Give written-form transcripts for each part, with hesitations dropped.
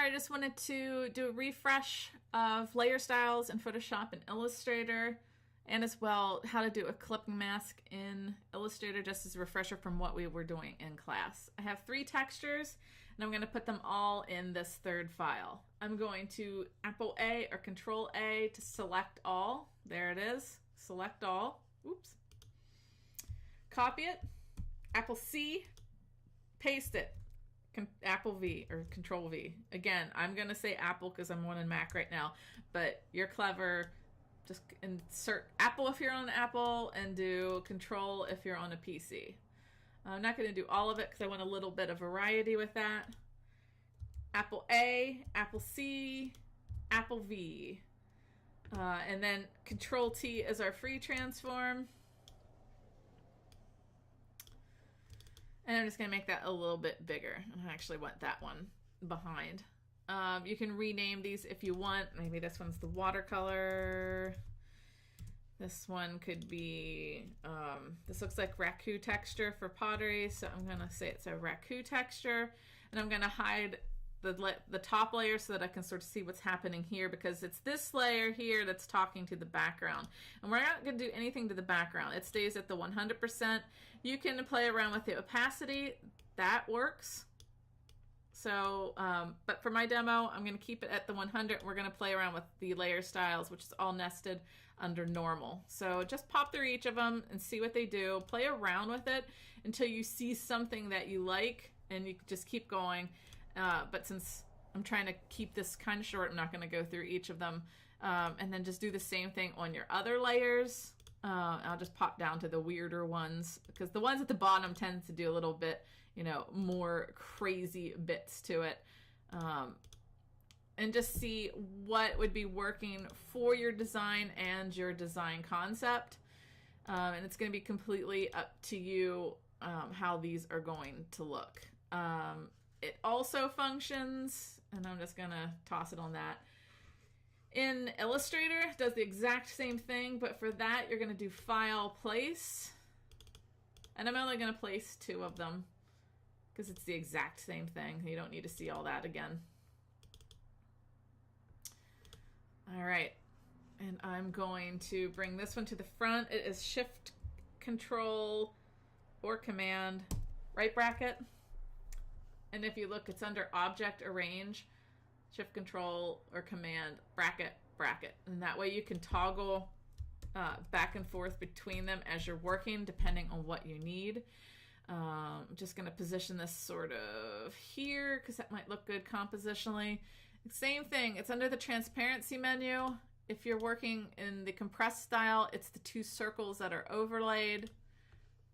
I just wanted to do a refresh of layer styles in Photoshop and Illustrator, and as well how to do a clipping mask in Illustrator, just as a refresher from what we were doing in class. I have 3 textures, and I'm going to put them all in this third file. I'm going to Apple A or Control A to select all. There it is. Select all. Oops. Copy it. Apple C. Paste it. Apple V or Control V. Again, I'm going to say Apple because I'm on Mac right now, but you're clever. Just insert Apple if you're on Apple and do Control if you're on a PC. I'm not going to do all of it because I want a little bit of variety with that. Apple A, Apple C, Apple V. And then Control T is our free transform. And I'm just going to make that a little bit bigger. I actually want that one behind. You can rename these if you want. Maybe this one's the watercolor. This one could be, this looks like raku texture for pottery, so I'm going to say it's a raku texture. And I'm going to hide the top layer so that I can sort of see what's happening here, because it's this layer here that's talking to the background. And we're not going to do anything to the background. It stays at the 100%. You can play around with the opacity. That works. So, but for my demo, I'm going to keep it at the 100. We're going to play around with the layer styles, which is all nested under normal. So just pop through each of them and see what they do. Play around with it until you see something that you like, and you just keep going. But since I'm trying to keep this kind of short, I'm not going to go through each of them. And then just do the same thing on your other layers. I'll just pop down to the weirder ones, because the ones at the bottom tend to do a little bit, you know, more crazy bits to it. And just see what would be working for your design and your design concept. And it's going to be completely up to you how these are going to look. It also functions, and I'm just going to toss it on that. In Illustrator, it does the exact same thing, but for that, you're going to do File, Place. And I'm only going to place 2 of them because it's the exact same thing. You don't need to see all that again. All right. And I'm going to bring this one to the front. It is Shift, Control, or Command, right bracket. And if you look, it's under Object, Arrange. Shift, Control, or Command, bracket, bracket. And that way you can toggle back and forth between them as you're working, depending on what you need. I'm just going to position this sort of here because that might look good compositionally. Same thing, it's under the transparency menu. If you're working in the compressed style, it's the 2 circles that are overlaid.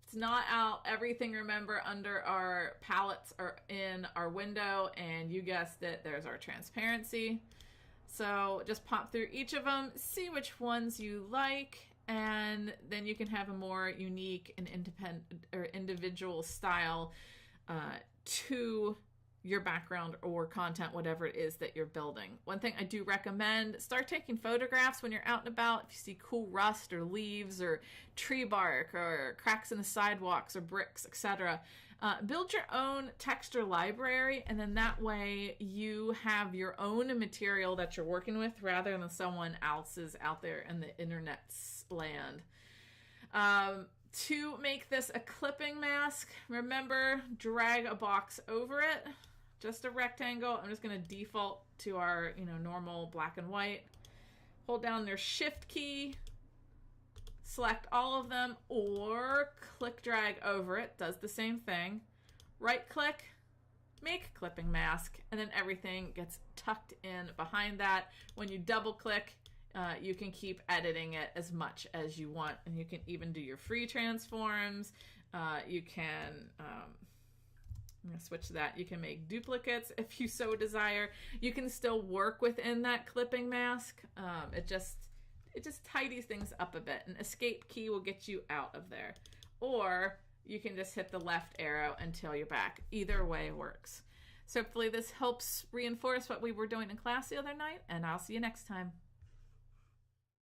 It's not out. Everything, remember, under our palettes are in our window, and you guessed it, there's our transparency. So just pop through each of them, see which ones you like, and then you can have a more unique and independent or individual style to your background or content, whatever it is that you're building. One thing I do recommend, start taking photographs when you're out and about. If you see cool rust or leaves or tree bark or cracks in the sidewalks or bricks, etc., build your own texture library, and then that way you have your own material that you're working with rather than someone else's out there in the internet's land. To make this a clipping mask, remember, drag a box over it, just a rectangle. I'm just going to default to our, normal black and white. Hold down their Shift key, select all of them, or click drag over it, does the same thing. Right click, make clipping mask, and then everything gets tucked in behind that. When you double click, you can keep editing it as much as you want, and you can even do your free transforms. You can, I'm going to switch to that. You can make duplicates if you so desire. You can still work within that clipping mask. It just tidies things up a bit. An escape key will get you out of there. Or you can just hit the left arrow until you're back. Either way works. So hopefully this helps reinforce what we were doing in class the other night, and I'll see you next time.